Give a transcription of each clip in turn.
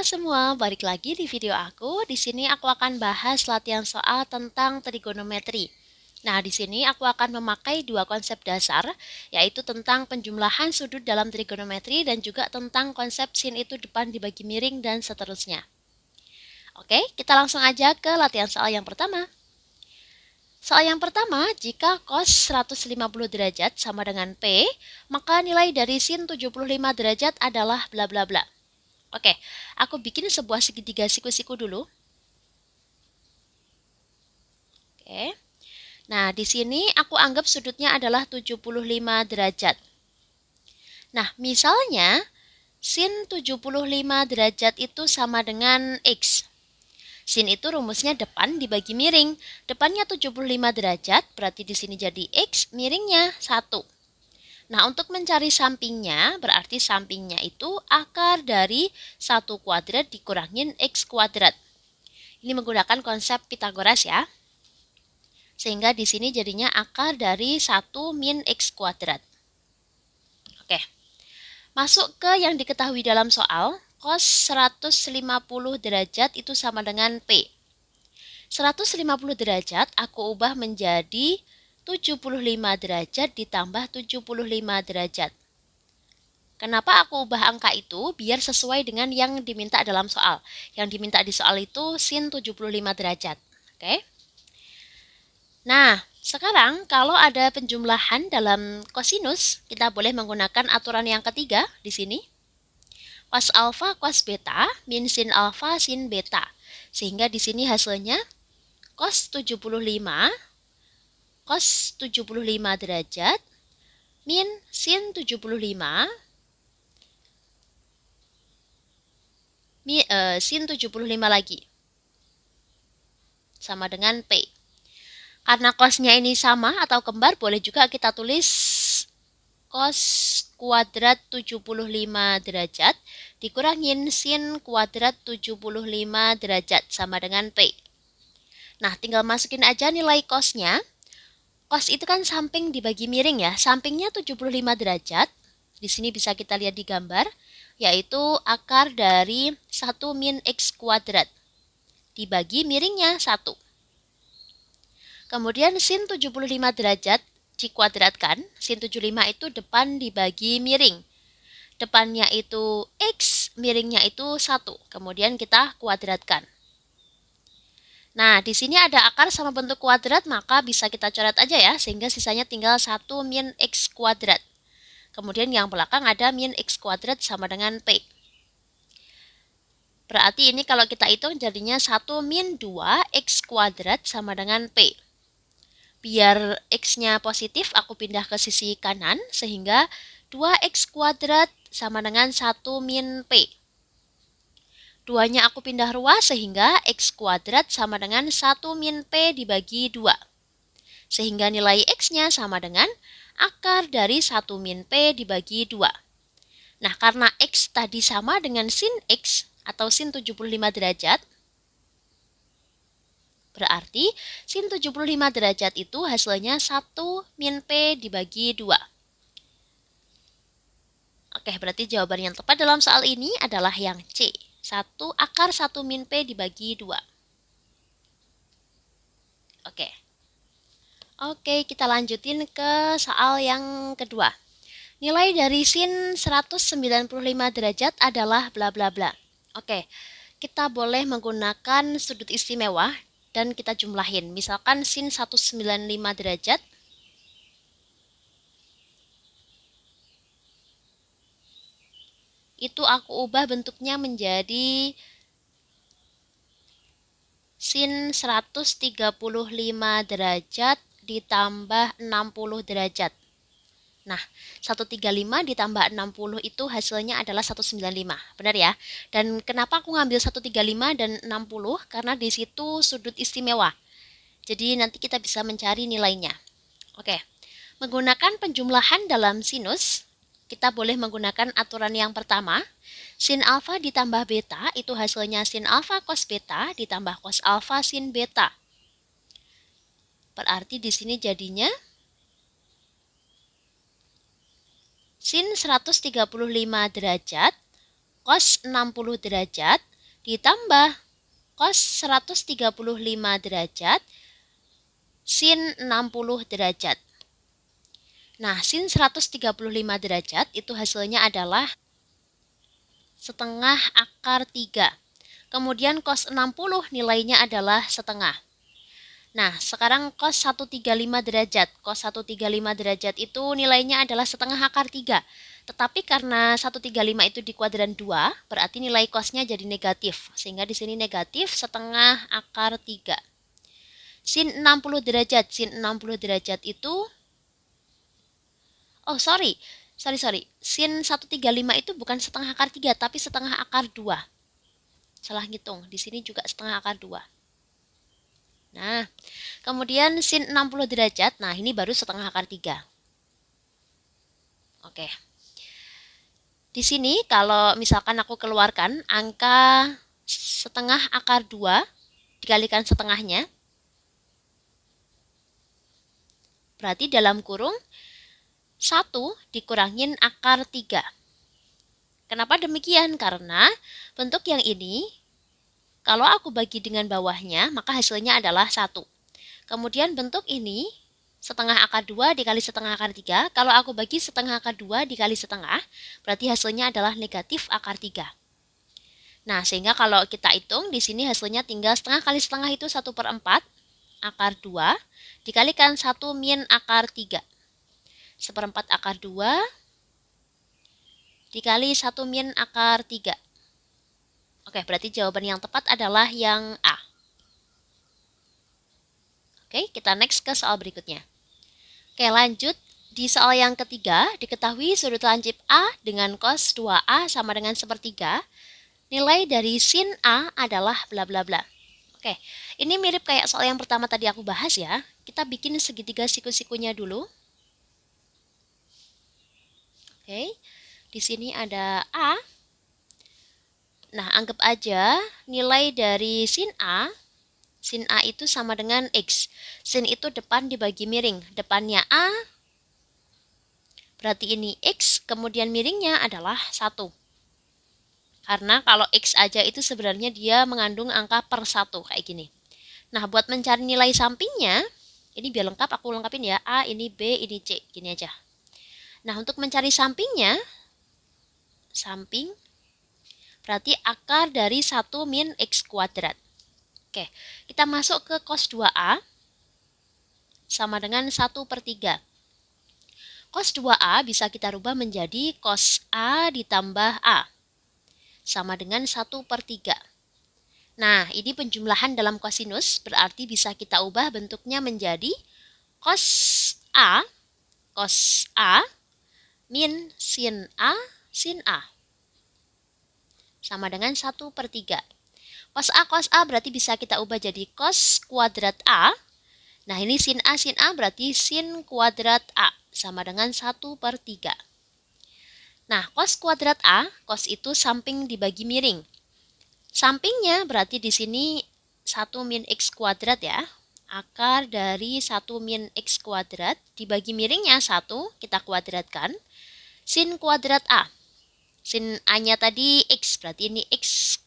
Halo semua, balik lagi di video aku. Di sini aku akan bahas latihan soal tentang trigonometri. Nah, di sini aku akan memakai dua konsep dasar, yaitu tentang penjumlahan sudut dalam trigonometri dan juga tentang konsep sin itu depan dibagi miring dan seterusnya. Oke, kita langsung aja ke latihan soal yang pertama. Soal yang pertama, jika cos 150 derajat sama dengan P, maka nilai dari sin 75 derajat adalah bla bla bla. Oke, aku bikin sebuah segitiga siku-siku dulu. Oke. Nah, di sini aku anggap sudutnya adalah 75 derajat. Nah, misalnya sin 75 derajat itu sama dengan X. Sin itu rumusnya depan dibagi miring. Depannya 75 derajat, berarti di sini jadi X, miringnya 1. Nah, untuk mencari sampingnya, berarti sampingnya itu akar dari 1 kuadrat dikurangin X kuadrat. Ini menggunakan konsep Pitagoras ya. Sehingga di sini jadinya akar dari 1 min X kuadrat. Oke. Masuk ke yang diketahui dalam soal, cos 150 derajat itu sama dengan P. 150 derajat aku ubah menjadi 75 derajat ditambah 75 derajat. Kenapa aku ubah angka itu? Biar sesuai dengan yang diminta dalam soal. Yang diminta di soal itu sin 75 derajat. Oke. Nah, sekarang kalau ada penjumlahan dalam kosinus, kita boleh menggunakan aturan yang ketiga di sini. Cos alfa, cos beta, min sin alfa, sin beta. Sehingga di sini hasilnya cos 75, cos 75 derajat, min sin 75, sin 75 lagi. Sama dengan P. Karena cosnya ini sama atau kembar, boleh juga kita tulis cos kuadrat 75 derajat dikurangin sin kuadrat 75 derajat sama dengan P. Nah, tinggal masukin aja nilai cosnya. Cos itu kan samping dibagi miring ya. Sampingnya 75 derajat. Di sini bisa kita lihat di gambar, yaitu akar dari 1 min X kuadrat. Dibagi miringnya 1. Kemudian sin 75 derajat dikuadratkan. Sin 75 itu depan dibagi miring. Depannya itu X, miringnya itu 1. Kemudian kita kuadratkan. Nah, di sini ada akar sama bentuk kuadrat, maka bisa kita coret aja ya, sehingga sisanya tinggal 1 min X kuadrat. Kemudian yang belakang ada min X kuadrat sama dengan P. Berarti ini kalau kita hitung jadinya 1 min 2 X kuadrat sama dengan P. Biar X-nya positif, aku pindah ke sisi kanan, sehingga 2X kuadrat sama dengan 1 min P. 2-nya aku pindah ruas, sehingga X kuadrat sama dengan 1 min P dibagi 2. Sehingga nilai X-nya sama dengan akar dari 1 min P dibagi 2. Nah, karena X tadi sama dengan sin X atau sin 75 derajat, berarti sin 75 derajat itu hasilnya 1 min P dibagi 2. Oke, berarti jawaban yang tepat dalam soal ini adalah yang C. 1 akar 1 min P dibagi 2. Oke, kita lanjutin ke soal yang kedua. Nilai dari sin 195 derajat adalah bla bla bla. Oke, kita boleh menggunakan sudut istimewa dan kita jumlahin. Misalkan sin 195 derajat itu aku ubah bentuknya menjadi sin 135 derajat ditambah 60 derajat. Nah, 135 ditambah 60 itu hasilnya adalah 195. Benar ya? Dan kenapa aku ngambil 135 dan 60? Karena di situ sudut istimewa. Jadi nanti kita bisa mencari nilainya. Oke. Menggunakan penjumlahan dalam sinus, kita boleh menggunakan aturan yang pertama. Sin alfa ditambah beta itu hasilnya sin alfa cos beta ditambah cos alfa sin beta. Berarti di sini jadinya sin 135 derajat cos 60 derajat ditambah cos 135 derajat sin 60 derajat. Nah, sin 135 derajat itu hasilnya adalah setengah akar 3. Kemudian cos 60 nilainya adalah setengah. Nah, sekarang cos 135 derajat. Cos 135 derajat itu nilainya adalah setengah akar 3. Tetapi karena 135 itu di kuadran 2, berarti nilai cosnya jadi negatif. Sehingga di sini negatif setengah akar 3. Sin 60 derajat. Sin 60 derajat itu... Oh, sorry. Sin 135 itu bukan setengah akar 3, tapi setengah akar 2. Salah ngitung. Di sini juga setengah akar 2. Nah, kemudian sin 60 derajat. Nah, ini baru setengah akar 3. Oke. Di sini kalau misalkan aku keluarkan angka setengah akar 2 dikalikan setengahnya, berarti dalam kurung 1 dikurangin akar 3. Kenapa demikian? Karena bentuk yang ini, kalau aku bagi dengan bawahnya, maka hasilnya adalah 1. Kemudian bentuk ini, setengah akar 2 dikali setengah akar 3. Kalau aku bagi setengah akar 2 dikali setengah, berarti hasilnya adalah negatif akar 3. Nah, sehingga kalau kita hitung, di sini hasilnya tinggal setengah kali setengah itu 1/4 akar 2 dikalikan 1 min akar 3. 1/4 akar 2 dikali 1 min akar 3. Oke, berarti jawaban yang tepat adalah yang A. Oke, kita next ke soal berikutnya. Oke, lanjut. Di soal yang ketiga, diketahui sudut lancip A dengan cos 2A sama dengan 1/3. Nilai dari sin A adalah bla bla bla. Oke, ini mirip kayak soal yang pertama tadi aku bahas ya. Kita bikin segitiga siku-sikunya dulu. Oke, di sini ada A. Nah, anggap aja nilai dari sin A itu sama dengan X. Sin itu depan dibagi miring. Depannya A, berarti ini X, kemudian miringnya adalah 1. Karena kalau X aja itu sebenarnya dia mengandung angka per 1, kayak gini. Nah, buat mencari nilai sampingnya, ini biar lengkap, aku lengkapin ya. A, ini B, ini C, gini aja. Nah, untuk mencari sampingnya, samping, berarti akar dari 1 min X kuadrat. Oke, kita masuk ke cos 2A, sama dengan 1/3. Cos 2A bisa kita rubah menjadi cos A ditambah A, sama dengan 1/3. Nah, ini penjumlahan dalam kosinus, berarti bisa kita ubah bentuknya menjadi cos A min sin A, sama dengan 1/3. Cos A berarti bisa kita ubah jadi cos kuadrat A. Nah, ini sin A berarti sin kuadrat A, sama dengan 1/3. Nah, cos kuadrat A, cos itu samping dibagi miring. Sampingnya berarti di sini 1 min X kuadrat ya. Akar dari 1 min X kuadrat dibagi miringnya 1, kita kuadratkan. Sin kuadrat A. Sin A-nya tadi X, berarti ini X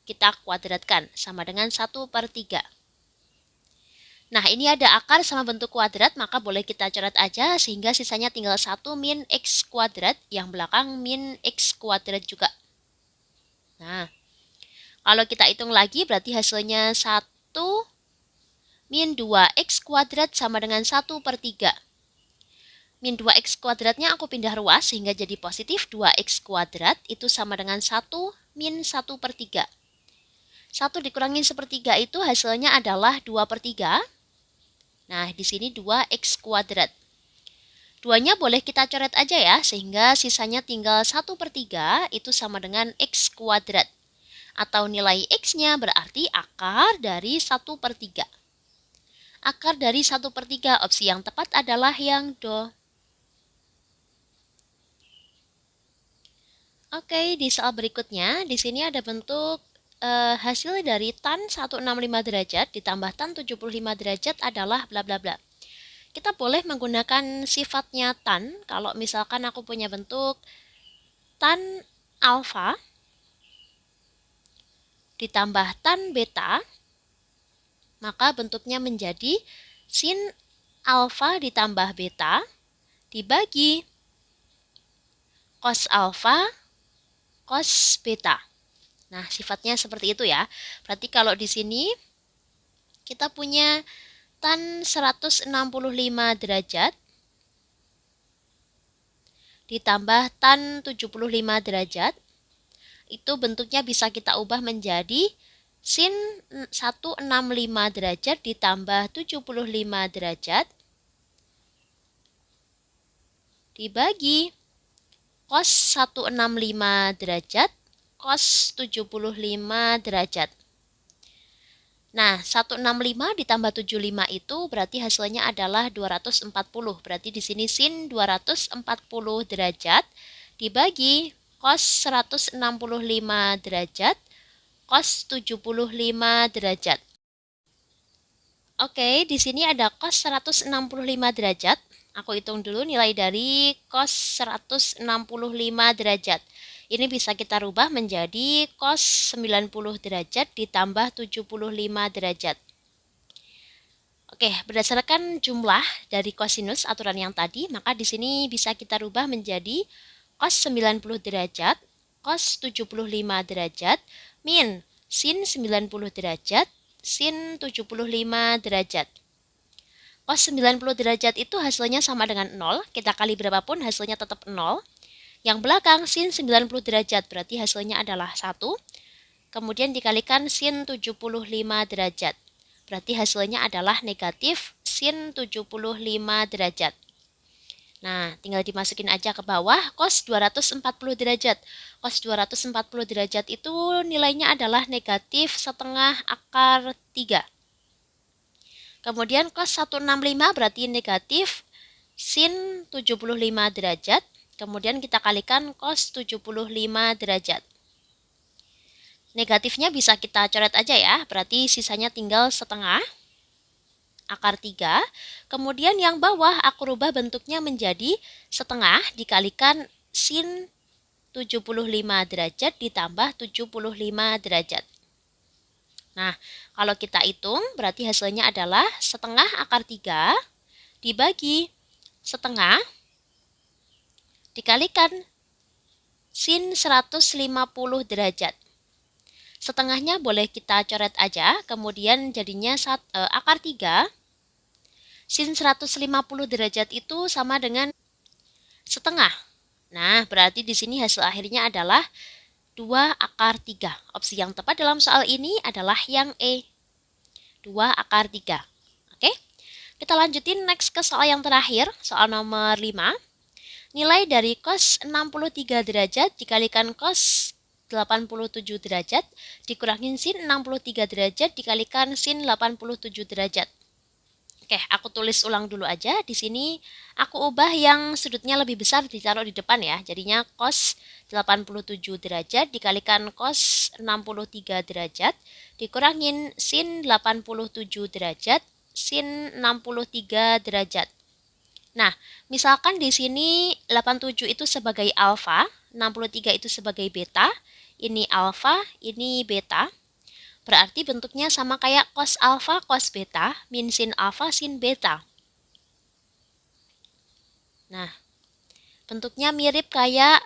kita kuadratkan, sama dengan 1/3. Nah, ini ada akar sama bentuk kuadrat, maka boleh kita coret aja, sehingga sisanya tinggal 1 min X kuadrat, yang belakang min X kuadrat juga. Nah, kalau kita hitung lagi, berarti hasilnya 1 min 2X kuadrat sama dengan 1/3. Min 2X kuadratnya aku pindah ruas, sehingga jadi positif 2X kuadrat, itu sama dengan 1 min 1/3. 1 dikurangin 1/3 itu hasilnya adalah 2/3. Nah, di sini 2X kuadrat. 2-nya boleh kita coret aja ya, sehingga sisanya tinggal 1/3 itu sama dengan X kuadrat. Atau nilai X-nya berarti akar dari 1/3. Akar dari 1/3, opsi yang tepat adalah yang Do. Oke, di soal berikutnya, di sini ada bentuk hasil dari tan 165 derajat ditambah tan 75 derajat adalah bla bla bla. Kita boleh menggunakan sifatnya tan kalau misalkan aku punya bentuk tan alfa ditambah tan beta, maka bentuknya menjadi sin alfa ditambah beta dibagi cos alfa cos beta. Nah, sifatnya seperti itu ya. Berarti kalau di sini kita punya tan 165 derajat ditambah tan 75 derajat. Itu bentuknya bisa kita ubah menjadi sin 165 derajat ditambah 75 derajat dibagi cos 165 derajat cos 75 derajat. Nah, 165 ditambah 75 itu berarti hasilnya adalah 240. Berarti di sini sin 240 derajat dibagi cos 165 derajat cos 75 derajat. Oke, di sini ada cos 165 derajat. Aku hitung dulu nilai dari cos 165 derajat. Ini bisa kita rubah menjadi cos 90 derajat ditambah 75 derajat. Oke, berdasarkan jumlah dari kosinus aturan yang tadi, maka di sini bisa kita rubah menjadi cos 90 derajat, cos 75 derajat, min sin 90 derajat, sin 75 derajat. Cos 90 derajat itu hasilnya sama dengan 0, kita kali berapapun hasilnya tetap 0. Yang belakang sin 90 derajat berarti hasilnya adalah 1. Kemudian dikalikan sin 75 derajat. Berarti hasilnya adalah negatif sin 75 derajat. Nah, tinggal dimasukin aja ke bawah cos 240 derajat. Cos 240 derajat itu nilainya adalah negatif setengah akar 3. Kemudian cos 165 berarti negatif sin 75 derajat. Kemudian kita kalikan cos 75 derajat. Negatifnya bisa kita coret aja ya, berarti sisanya tinggal setengah akar 3. Kemudian yang bawah aku rubah bentuknya menjadi setengah dikalikan sin 75 derajat ditambah 75 derajat. Nah, kalau kita hitung berarti hasilnya adalah setengah akar 3 dibagi setengah dikalikan sin 150 derajat. Setengahnya boleh kita coret aja, kemudian jadinya akar 3. Sin 150 derajat itu sama dengan setengah. Nah, berarti di sini hasil akhirnya adalah 2 akar 3. Opsi yang tepat dalam soal ini adalah yang E. 2 akar 3. Oke, kita lanjutin next ke soal yang terakhir, soal nomor 5. Nilai dari cos 63 derajat dikalikan cos 87 derajat dikurangin sin 63 derajat dikalikan sin 87 derajat. Oke, aku tulis ulang dulu aja. Di sini aku ubah yang sudutnya lebih besar ditaruh di depan ya. Jadinya cos 87 derajat dikalikan cos 63 derajat dikurangin sin 87 derajat sin 63 derajat. Nah, misalkan di sini 87 itu sebagai alfa, 63 itu sebagai beta, ini alfa, ini beta. Berarti bentuknya sama kayak cos alfa, cos beta, min sin alfa, sin beta. Nah, bentuknya mirip kayak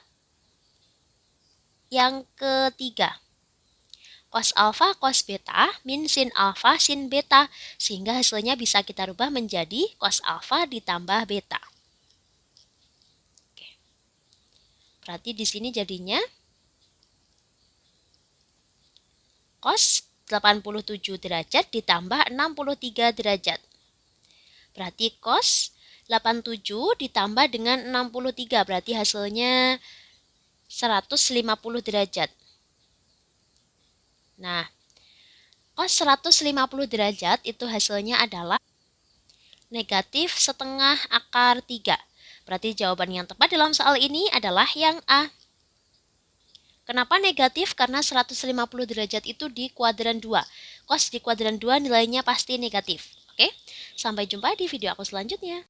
yang ketiga. Cos alfa, cos beta, min sin alfa, sin beta. Sehingga hasilnya bisa kita rubah menjadi cos alfa ditambah beta. Oke. Berarti di sini jadinya cos 87 derajat ditambah 63 derajat. Berarti cos 87 ditambah dengan 63. Berarti hasilnya 150 derajat. Nah, cos 150 derajat itu hasilnya adalah negatif setengah akar 3. Berarti jawaban yang tepat dalam soal ini adalah yang A. Kenapa negatif? Karena 150 derajat itu di kuadran 2. Cos di kuadran 2 nilainya pasti negatif. Oke, sampai jumpa di video aku selanjutnya.